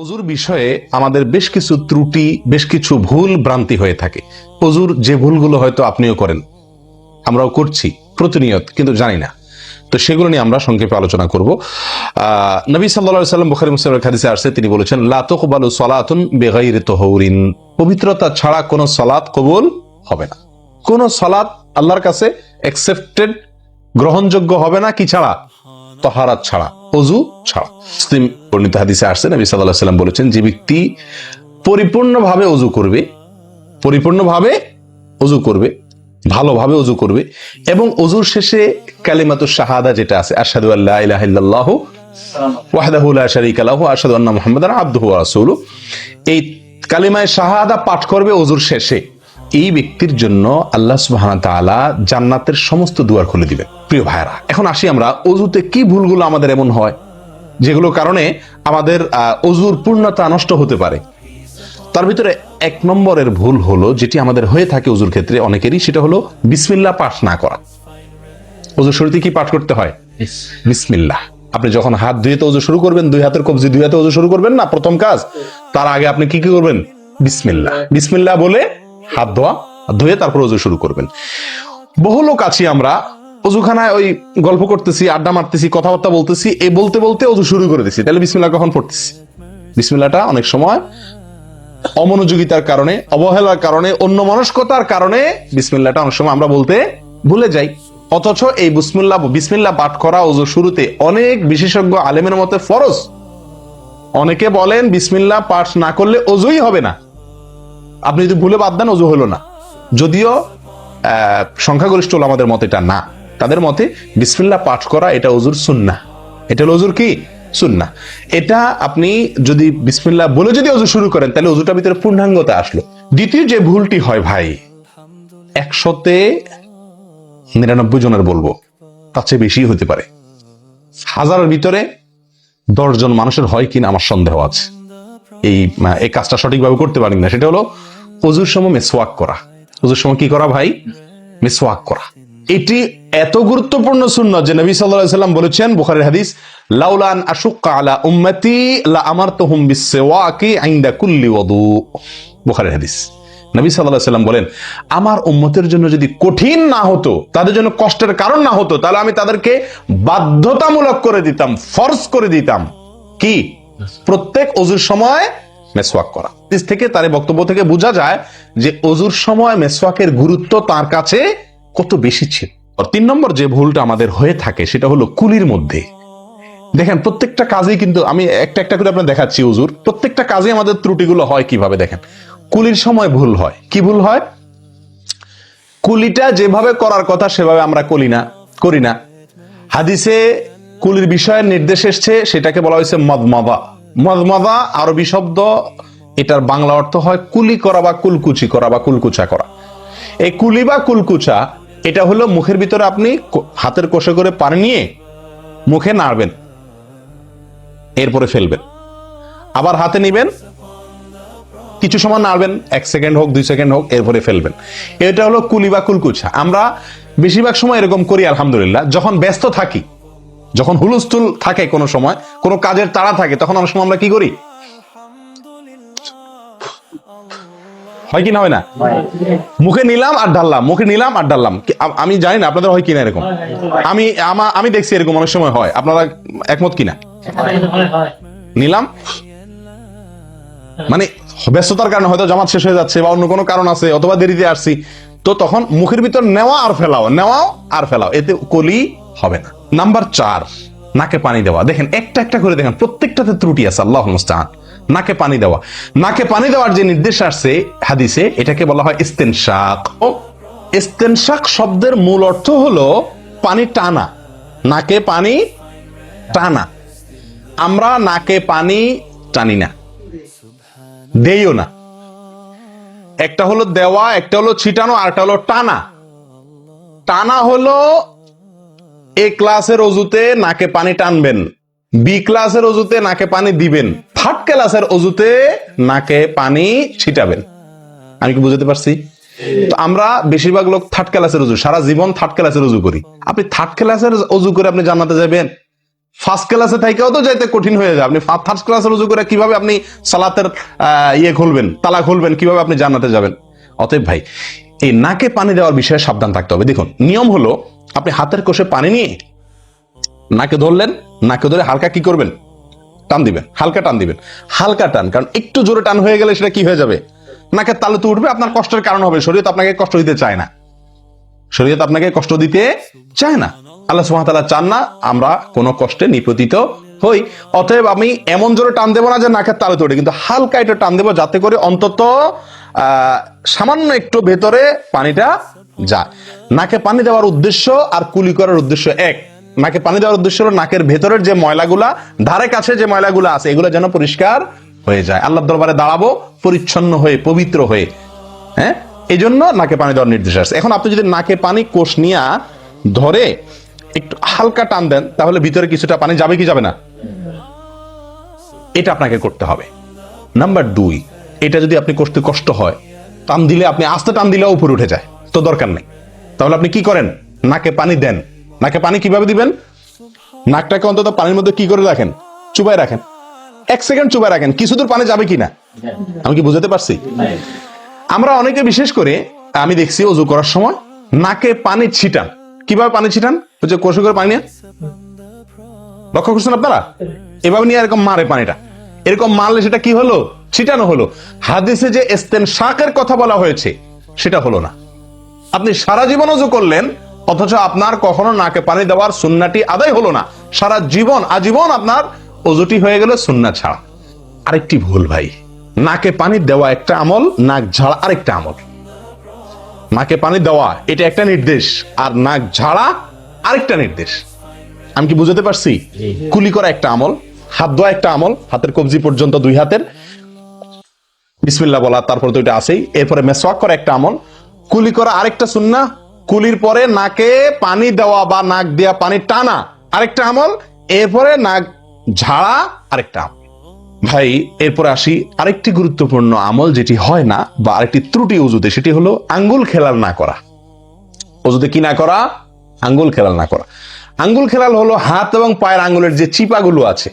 অজুর বিষয়ে আমাদের বেশ কিছু ত্রুটি, বেশ কিছু ভুল ভ্রান্তি হয়ে থাকে। অজুর যে ভুলগুলো হয়তো আপনিও করেন, আমরাও করছি প্রতিনিয়ত, কিন্তু জানি না। তো সেগুলো নিয়ে আমরা সংক্ষেপে আলোচনা করব। নবী সাল্লাল্লাহু আলাইহি ওয়াসাল্লাম বুখারী মুসলিমের হাদিসে আসছে, তিনি বলেছেন, লা তুকবালু সালাতুন বিগাইরি তাহুরিন, পবিত্রতা ছাড়া কোনো সালাত কবুল হবে না। কোন সালাত আল্লাহর কাছে অ্যাকসেপ্টেড, গ্রহণযোগ্য হবে না কি ছাড়া? তাহারাত ছাড়া, অজু ছাড়া। মুসলিম বর্ণিত হাদিসে আসছে, নবী সাল্লাল্লাহু আলাইহি ওয়াসাল্লাম বলেছেন, যে ব্যক্তি পরিপূর্ণভাবে অজু করবে, পরিপূর্ণভাবে অজু করবে, ভালোভাবে অজু করবে, এবং অজুর শেষে কালিমাতুশ শাহাদা যেটা আছে, আশহাদু আল্লা ইলাহা ইল্লাল্লাহু ওয়াহদাহু লা শারীকা লাহু ওয়া আশহাদু আন্না মুহাম্মাদান আবদুহু ওয়া রাসূলুহু, এই কালিমায়ে শাহাদা পাঠ করবে অজুর শেষে, এই ব্যক্তির জন্য আল্লাহ সুবহানাহু ওয়া তাআলা জান্নাতের সমস্ত দুয়ার খুলে দিবেন। প্রিয় ভাইরা, এখন আসি আমরা অজুতে কি ভুলগুলো আমাদের এমন হয় যেগুলো কারণে আমাদের অজুর পূর্ণতা নষ্ট হতে পারে। তার ভিতরে এক নম্বরের ভুল হলো, যেটি আমাদের হয়ে থাকে অজুর ক্ষেত্রে অনেকেরই, সেটা হলো বিসমিল্লাহ পাঠ না করা। অজুর শুরুতে কি পাঠ করতে হয়? বিসমিল্লাহ। আপনি যখন হাত ধুয়ে অজু শুরু করবেন, দুই হাতের কবজি দুই হাতে অজু শুরু করবেন না, প্রথম কাজ, তার আগে আপনি কি করবেন? বিসমিল্লাহ। বিসমিল্লাহ বলে হাত ধুয়ে তারপর অজু শুরু করবেন। বহু লোক আছি আমরা, অজুখানায় ওই গল্প করতেছি, আড্ডা মারতেছি, কথাবার্তা বলতেছি, এই বলতে বলতে অজু শুরু করে দিছি। তাহলে বিসমিল্লাহ কখন পড়তেছি? বিসমিল্লাহটা অনেক সময় অমনোযোগিতার কারণে, অবহেলার কারণে, অন্যমনস্কতার কারণে বিসমিল্লাহটা অনেক সময় আমরা বলতে ভুলে যাই। অথচ এই বিসমিল্লাহ পাঠ করা অজু শুরুতে অনেক বিশেষজ্ঞ আলেমের মতে ফরজ। অনেকে বলেন বিসমিল্লাহ পাঠ না করলে অজুই হবে না, আপনি যদি ভুলে বাদ দেন অজু হলো না। যদিও সংখ্যাগরিষ্ঠ আমাদের মতে এটা না, তাদের মতে বিসমিল্লাহ পাঠ করা এটা অজুর সুন্নাহ। এটা হলো অজুর কি? সুন্নাহ। এটা আপনি যদি বিসমিল্লাহ বলে যদি অজু শুরু করেন, তাহলে অজুটার ভিতরে পূর্ণাঙ্গতা আসলো। দ্বিতীয় যে ভুলটি হয় ভাই, 100-99 জনের বলবো, তার চেয়ে বেশি হতে পারে, 1000-এর ভিতরে 10 জন মানুষের হয় কিনা আমার সন্দেহ আছে এই কাজটা সঠিকভাবে করতে পারেন না। সেটা হলো অজুর সময় মিসওয়াক করা। অজুর সময় কি করা ভাই? মিসওয়াক করা। এটি এত গুরুত্বপূর্ণ সুন্নাত যে নবী সাল্লাল্লাহু আলাইহি ওয়াসাল্লাম বলেছেন, বুখারীর হাদিস, লাউলা আন আশুক্কা আলা উম্মতি লা আমারতুহুম বিসওয়াকি ইনদা কুল্লি ওযু। বুখারীর হাদিস। নবী সাল্লাল্লাহু আলাইহি ওয়াসাল্লাম বলেন, আমার উম্মতের জন্য যদি কঠিন না হতো, তাদের জন্য কষ্টের কারণ না হতো, তাহলে আমি তাদেরকে বাধ্যতামূলক করে দিতাম, ফরজ করে দিতাম কি? প্রত্যেক অজুর সময় মেসওয়াক করা। হাদিস থেকে, তার বক্তব্য থেকে বোঝা যায় যে অজুর সময় মেসওয়াকের গুরুত্ব তার কাছে কত বেশি ছিল। 3 নম্বর যে ভুলটা আমাদের হয়ে থাকে সেটা হলো কুলির মধ্যে। দেখেন, প্রত্যেকটা কাজেই কিন্তু আমি একটা একটা করে আপনার দেখাচ্ছি অজুর প্রত্যেকটা কাজে আমাদের ত্রুটিগুলো হয় কিভাবে। দেখেন, কুলির সময় ভুল হয়। কি ভুল হয়? কুলিটা যেভাবে করার কথা সেভাবে আমরা করি না। হাদিসে কুলির বিষয়ে নির্দেশ এসছে, সেটাকে বলা হয়েছে মদমাদা। মদমাদা আরবি শব্দ, এটার বাংলা অর্থ হয় কুলি করা বা কুলকুচি করা বা কুলকুচা করা। এই কুলি বা কুলকুচা এটা হলো মুখের ভিতরে আপনি হাতের কষে করে পানি নিয়ে মুখে নাড়বেন, এরপরে ফেলবেন, আবার হাতে নিবেন, কিছু সময় নাড়বেন, 1 সেকেন্ড হোক 2 সেকেন্ড হোক, এরপরে ফেলবেন। এটা হলো কুলি বা কুলকুচা। আমরা বেশিরভাগ সময় এরকম করি আলহামদুলিল্লাহ। যখন ব্যস্ত থাকি, যখন হুলস্থুল থাকে, কোনো সময় কোনো কাজের তাড়া থাকে, তখন অনেক সময় আমরা কি করি? হয় কি না হয় না? মুখে নিলাম আর ঢাললাম, মুখে নিলাম আর ঢাললাম। আমি জানি না আপনাদের হয় কিনা এরকম। আমি দেখছি এরকম অনেক সময় হয়। আপনারা একমত কিনা? নিলাম মানে ব্যস্ততার কারণে, হয়তো জামাত শেষ হয়ে যাচ্ছে বা অন্য কোনো কারণ আছে, অথবা দেরিতে আসছি, তো তখন মুখের ভিতর নেওয়াও আর ফেলাও, এতে কলি হবে না। নাম্বার 4, নাকে পানি দেওয়া। দেখেন, একটা একটা করে দেখেন, প্রত্যেকটাতে ত্রুটি আছে। আল্লাহুল মুস্তাআন। নাকে পানি দেওয়া। নাকে পানি দেওয়ার যে নির্দেশ আসছে হাদিসে, এটাকে বলা হয় ইস্তেনশাক। ইস্তেনশাক শব্দের মূল অর্থ হলো পানি টানা, নাকে পানি টানা। আমরা নাকে পানি টানি না, দেইও না। একটা হলো দেওয়া, একটা হলো ছিটানো, আর একটা হলো টানা। টানা হলো এ ক্লাসের অজুতে নাকে পানি টানবেন, বি ক্লাসের অজুতে নাকে পানি দিবেন, থার্ড ক্লাসের অজুতে নাকে পানি ছিটাবেন। আমি কি বুঝাতে পারছি? তো আমরা বেশিরভাগ লোক থার্ড ক্লাসের অজু, সারা জীবন থার্ড ক্লাসের অজু করি। আপনি থার্ড ক্লাসের অজু করে আপনি জান্নাতে যাবেন? ফার্স্ট ক্লাসে থাইকেও তো যাইতে কঠিন হয়ে যায়। আপনি থার্ড ক্লাসে রুজু করে কিভাবে আপনি সালাতের খুলবেন, তালা খুলবেন, কিভাবে আপনি জান্নাতে যাবেন? অতএব ভাই, এই নাকে পানি দেওয়ার বিষয়ে সাবধান থাকতে হবে। দেখুন, নিয়ম হলো আপনি হাতের কোষে পানি নিয়ে নাকে ধরলেন, নাকে ধরে হালকা কি করবেন? টান দিবেন, হালকা টান দিবেন, হালকা টান। কারণ একটু জোরে টান হয়ে গেলে সেটা কি হয়ে যাবে? নাকের তালু তো উঠবে, আপনার কষ্টের কারণ হবে। শরীয়ত আপনাকে কষ্ট দিতে চায় না, শরীয়ত আপনাকে কষ্ট দিতে চায় না। আল্লাহ সুবহানাহু ওয়া তাআলা চান না আমরা কোনো কষ্টে নিপতিত হই। অতএব আমি এমন জোরে টান দেবো না যে নাকের তালু তোড়ে, কিন্তু হালকা একটু টান দেবো যাতে করে অন্তত সামান্য একটু ভেতরে পানিটা যায়। নাকে পানি দেওয়ার উদ্দেশ্য আর কুলি করার উদ্দেশ্য এক। নাকে পানি দেওয়ার উদ্দেশ্য হলো নাকের ভেতরের যে ময়লাগুলা, ধারে কাছে যে ময়লাগুলা আছে, এগুলো যেন পরিষ্কার হয়ে যায়। আল্লাহর দরবারে দাঁড়াবো পরিচ্ছন্ন হয়ে, পবিত্র হয়ে। হ্যাঁ, এই জন্য নাকে পানি দেওয়ার নির্দেশ আছে। এখন আপনি যদি নাকে পানি কোষ নিয়ে ধরে একটু হালকা টান দেন, তাহলে ভিতরে কিছুটা পানি যাবে কি যাবে না? এটা আপনাকে করতে হবে। নাম্বার 2, এটা যদি আপনি করতে কষ্ট হয়, টান দিলে, আপনি আস্তে টান দিলেও উপরে উঠে যায়, তো দরকার নেই। তাহলে আপনি কি করেন? নাকে পানি দেন। নাকে পানি কিভাবে দিবেন? নাকটাকে অন্তত পানির মধ্যে কি করে রাখেন? চুবাই রাখেন, 1 সেকেন্ড চুবাই রাখেন, কিছু দূর পানি যাবে কিনা। আমি কি বুঝাতে পারছি? আমরা অনেকে বিশেষ করে আমি দেখছি ওযু করার সময় নাকে পানি ছিটান। কিভাবে পানি ছিটান? ওই যে কষে করে পানি নিয়ে, লক্ষ্য করছেন আপনারা? এভাবে নিয়ে এরকম মারে পানিটা, এরকম মারলে সেটা কি হলো? ছিটানো হলো। হাদিসে যে ইস্তেনশাকের কথা বলা হয়েছে সেটা হলো না। আপনি সারা জীবন ওযু করলেন, অথচ আপনার কখনো নাকে পানি দেওয়ার সুন্নাহটি আদায় হলো না। সারা জীবন, আজীবন আপনার ওযুটি হয়ে গেল সুন্নাহ ছাড়া। আরেকটি ভুল ভাই, নাকে পানি দেওয়া একটা আমল, নাক ঝাড়া আরেকটা আমল। নাকে পানি দেওয়া এটা একটা নির্দেশ, আর নাক ঝাড়া আরেকটা নির্দেশ। আমি কি বুঝাতে পারছি? কুলি করা একটা আমল, হাত ধোয়া একটা আমল, হাতের কবজি পর্যন্ত 2 হাতের বিসমিল্লাহ বলা, তারপর তো এটা আছেই। এরপরে মেসওয়াক করা একটা আমল, কুলি করা আরেকটা সুন্নাহ, কুলির পরে নাকে পানি দেওয়া বা নাক দেওয়া পানি টানা আরেকটা আমল, এরপরে নাক ঝাড়া আরেকটা আমল। ভাই, এরপরে আসি আরেকটি গুরুত্বপূর্ণ আমল যেটি হয় না, বা আরেকটি ত্রুটি ওযুতে, সেটি হলো আঙ্গুল খেলাল না করা। ওযুতে কি না করা? আঙ্গুল খেলাল না করা। আঙ্গুল খেলাল হলো হাত এবং পায়ের আঙ্গুলের যে চিপাগুলো আছে,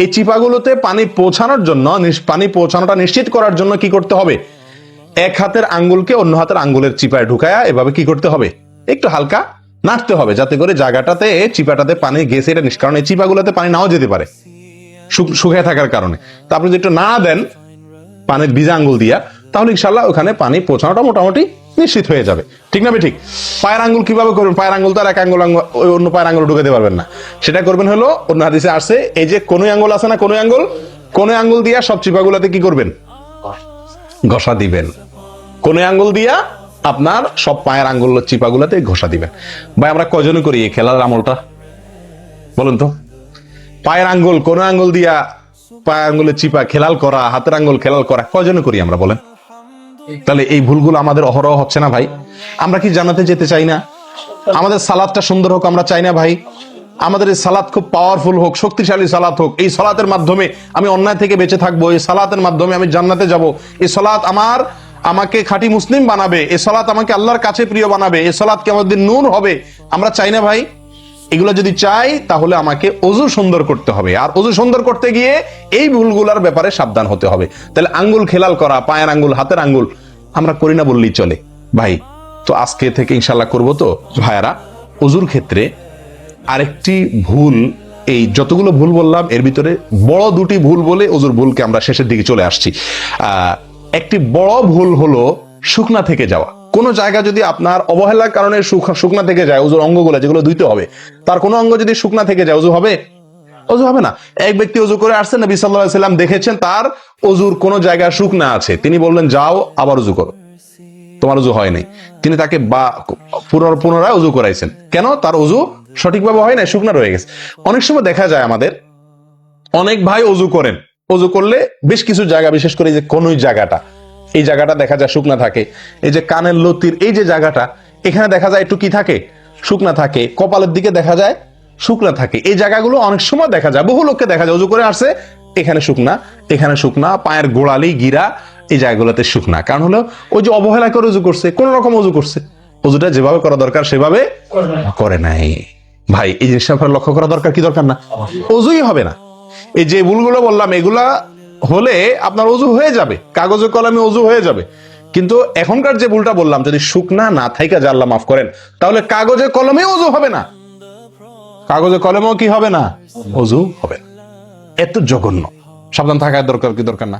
এই চিপাগুলোতে পানি পৌঁছানোর জন্য, পানি পৌঁছানোটা নিশ্চিত করার জন্য কি করতে হবে? এক হাতের আঙ্গুলকে অন্য হাতের আঙ্গুলের চিপায় ঢুকায়া এভাবে কি করতে হবে? একটু হালকা নাড়তে হবে, যাতে করে জায়গাটাতে, চিপাটাতে পানি গেছে এটা নিষ্কারণ। এই চিপাগুলোতে পানি নাও যেতে পারে শুকিয়ে থাকার কারণে। তা আপনি যদি একটু নাড়া দেন পানির ভিজা আঙ্গুল দিয়া, তাহলে ইনশাআল্লাহ ওখানে পানি পৌঁছানোটা মোটামুটি নিশ্চিত হয়ে যাবে। ঠিক না? ঠিক। পায়ের আঙ্গুল কিভাবে করবেন? পায়ের আঙ্গুল তো আর এক আঙ্গুল ওই অন্য পায়ের আঙ্গুল ঢুকাতে পারবেন না। সেটা করবেন হলো, অন্য হাদিসে আসছে, এই যে কনুই আঙ্গুল আছে না, কনুই আঙ্গুল দিয়া সব চিপাগুলোতে কি করবেন? ঘষা দিবেন। কনুই আঙ্গুল দিয়া আপনার সব পায়ের আঙ্গুল চিপাগুলোতে ঘষা দিবেন। ভাই, আমরা কয়জনে করি এই খেলার আমলটা বলেন তো? পায়ের আঙ্গুল, কনুই আঙ্গুল দিয়া পায়ের আঙ্গুলের চিপা খেলাল করা, হাতের আঙ্গুল খেলাল করা, কয়জনে করি আমরা বলেন? তাহলে এই ভুলগুলো আমাদের অহরহ হচ্ছে না ভাই? আমরা কি জান্নাতে যেতে চাই না? আমাদের সালাতটা সুন্দর হোক আমরা চাই না ভাই? আমাদের এই সালাত খুব পাওয়ারফুল হোক, শক্তিশালী সালাত হোক। এই সালাতের মাধ্যমে আমি অন্যায় থেকে বেঁচে থাকবো, এই সালাতের মাধ্যমে আমি জান্নাতে যাব। এই সালাত আমাকে খাঁটি মুসলিম বানাবে, এই সালাত আমাকে আল্লাহর কাছে প্রিয় বানাবে, এই সালাত কি আমাদের নূর হবে। আমরা চাই না ভাই? এগুলো যদি চাই, তাহলে আমাকে ওযু সুন্দর করতে হবে। আর ওযু সুন্দর করতে গিয়ে এই ভুলগুলোর ব্যাপারে সাবধান হতে হবে। তাহলে আঙ্গুল খেলাল করা, পায়ের আঙ্গুল, হাতের আঙ্গুল আমরা করি না বললেই চলে ভাই। তো আজকে থেকে ইনশাআল্লাহ করব। তো ভাইয়ারা, ওযুর ক্ষেত্রে আরেকটি ভুল, এই যতগুলো ভুল বললাম এর ভিতরে বড় 2টি ভুল বলে ওযুর ভুলকে আমরা শেষের দিকে চলে আসছি। একটি বড় ভুল হলো শুকনা থেকে যাওয়া। কোন জায়গা যদি আপনার অবহেলার কারণে শুকনা থেকে যায়, ওযুর অঙ্গগুলো যেগুলো ধুইতে হবে, তার কোনো অঙ্গ যদি শুকনা থেকে যায়, ওযু হবে? ওযু হবে না। এক ব্যক্তি ওযু করে আসছেন, নবী সাল্লাল্লাহু আলাইহি ওয়াসাল্লাম দেখেছেন তার ওযুর কোন জায়গা শুকনা আছে, তিনি বললেন যাও আবার ওযু করো, তোমার ওযু হয় নাই। তিনি তাকে পুনরায় ওযু করাইছেন। কেন? তার ওযু সঠিকভাবে হয় না, শুকনা রয়ে গেছে। অনেক সময় দেখা যায় আমাদের অনেক ভাই ওযু করেন, ওযু করলে বেশ কিছু জায়গা, বিশেষ করে যে কোন জায়গাটা, এই জায়গাটা দেখা যায় শুকনা থাকে। এই যে কানের লতির এই যে জায়গাটা, এখানে দেখা যায় একটু কি থাকে? শুকনা থাকে। কপালের দিকে দেখা যায় শুকনা থাকে। এই জায়গাগুলো অনেক সময় দেখা যায়, বহু লোককে দেখা যায় ওযু করে আসছে, এখানে শুকনা, এখানে শুকনা, পায়ের গোড়ালি, গিরা, এই জায়গাগুলোতে শুকনা। কারণ হলো ওই যে অবহেলা করে ওযু করছে, কোন রকম ওযু করছে, ওযুটা যেভাবে করা দরকার সেভাবে করে নাই। ভাই এই জিনিসটা আপনার লক্ষ্য করা দরকার, কি দরকার না? অজুই হবে না। এই যে ভুলগুলো বললাম এগুলা হলে আপনার অজু হয়ে যাবে, কাগজে কলমে অজু হয়ে যাবে। কিন্তু এখনকার যে ভুলটা বললাম, যদি শুকনা না থাইকা যে আল্লাহ মাফ করেন, তাহলে কাগজে কলমে অজু হবে না, কাগজে কলমেও কি হবে না? অজু হবে না। এত জঘন্য। সাবধান থাকার দরকার, কি দরকার না?